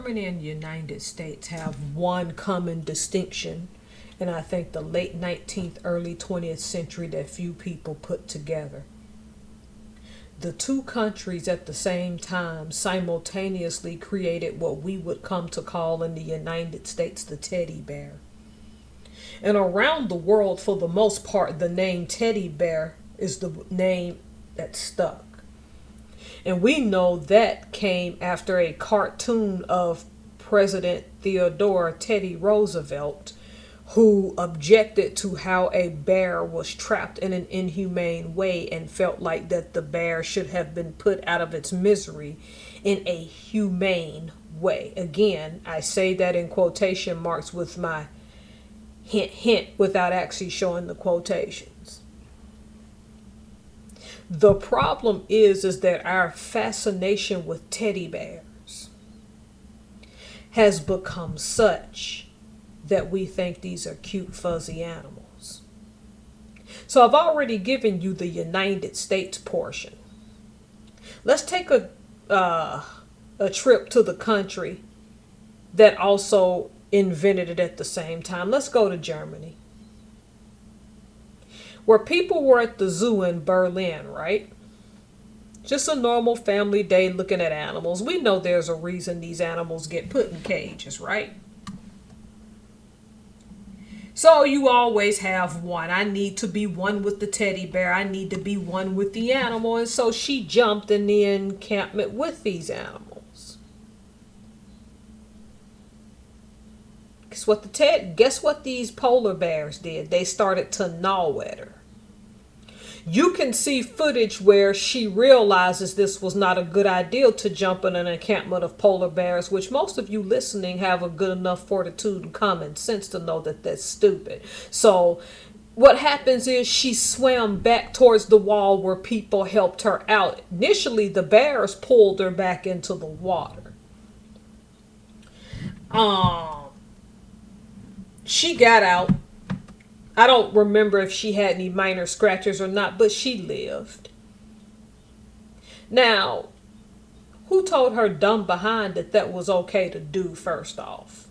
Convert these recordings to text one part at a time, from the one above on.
Germany and the United States have one common distinction, and I think the late 19th, early 20th century that few people put together. The two countries at the same time simultaneously created what we would come to call in the United States the teddy bear. And around the world, for the most part, the name teddy bear is the name that stuck. And we know that came after a cartoon of President Theodore Teddy Roosevelt, who objected to how a bear was trapped in an inhumane way and felt like that the bear should have been put out of its misery in a humane way. Again, I say that in quotation marks with my hint without actually showing the quotations. The problem is that our fascination with teddy bears has become such that we think these are cute, fuzzy animals. So I've already given you the United States portion. Let's take a trip to the country that also invented it at the same time. Let's go to Germany, where people were at the zoo in Berlin, right? Just a normal family day looking at animals. We know there's a reason these animals get put in cages, right? So you always have one. I need to be one with the teddy bear. I need to be one with the animal. And so she jumped in the encampment with these animals. Guess what these polar bears did? They started to gnaw at her. You can see footage where she realizes this was not a good idea to jump in an encampment of polar bears, which most of you listening have a good enough fortitude and common sense to know that that's stupid. So what happens is she swam back towards the wall where people helped her out. Initially, the bears pulled her back into the water. She got out. I don't remember if she had any minor scratches or not, but she lived. Now, who told her dumb behind that was okay to do, first off?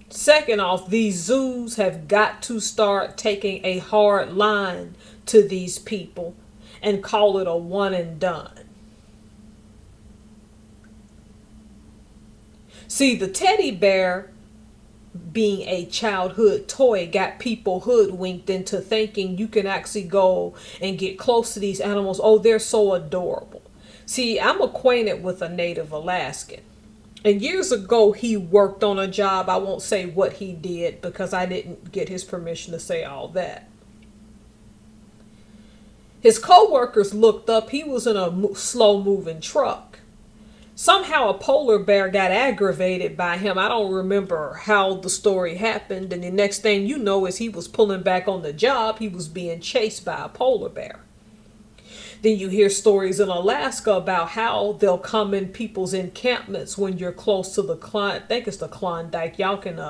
Second off, these zoos have got to start taking a hard line to these people and call it a one and done. See, the teddy bear, being a childhood toy, got people hoodwinked into thinking you can actually go and get close to these animals. Oh, they're so adorable. See, I'm acquainted with a native Alaskan. And years ago, he worked on a job. I won't say what he did because I didn't get his permission to say all that. His co-workers looked up. He was in a slow-moving truck. Somehow a polar bear got aggravated by him. I don't remember how the story happened. And the next thing you know is he was pulling back on the job. He was being chased by a polar bear. Then you hear stories in Alaska about how they'll come in people's encampments when you're close to I think it's the Klondike. Y'all can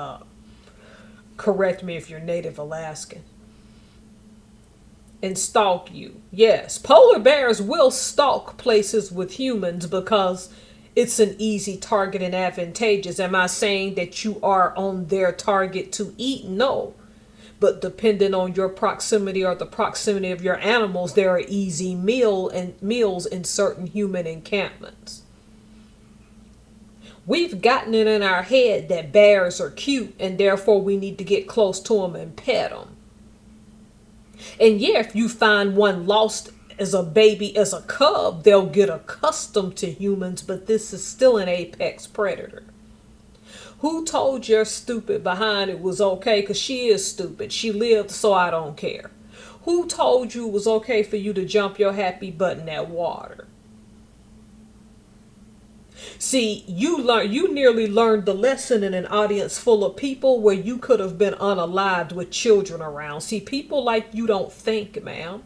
correct me if you're native Alaskan. And stalk you. Yes, polar bears will stalk places with humans because it's an easy target and advantageous. Am I saying that you are on their target to eat? No. But depending on your proximity or the proximity of your animals, there are easy meals in certain human encampments. We've gotten it in our head that bears are cute and therefore we need to get close to them and pet them. And yeah, if you find one lost as a baby, as a cub, they'll get accustomed to humans, but this is still an apex predator. Who told your stupid behind it was okay? Because she is stupid. She lived, so I don't care. Who told you it was okay for you to jump your happy butt in that water? See, you nearly learned the lesson in an audience full of people where you could have been unalived with children around. See, people like you don't think, ma'am.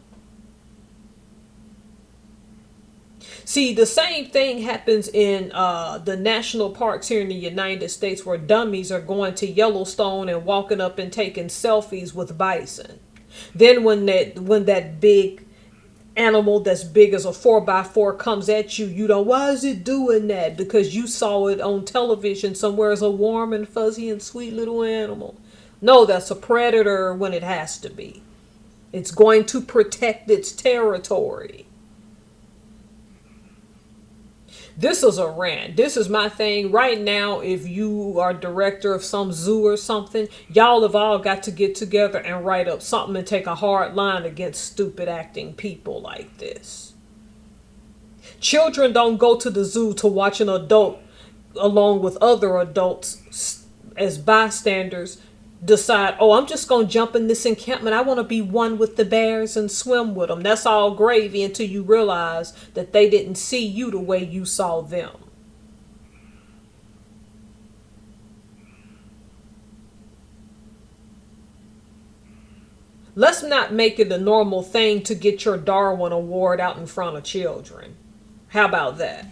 See, the same thing happens in the national parks here in the United States where dummies are going to Yellowstone and walking up and taking selfies with bison. Then when that big animal that's big as a 4x4 comes at you, you don't, why is it doing that? Because you saw it on television somewhere as a warm and fuzzy and sweet little animal. No, that's a predator when it has to be. It's going to protect its territory. This is a rant. This is my thing right now. If you are director of some zoo or something, y'all have all got to get together and write up something and take a hard line against stupid acting people like this. Children don't go to the zoo to watch an adult along with other adults as bystanders decide, oh, I'm just going to jump in this encampment. I want to be one with the bears and swim with them. That's all gravy until you realize that they didn't see you the way you saw them. Let's not make it a normal thing to get your Darwin Award out in front of children. How about that?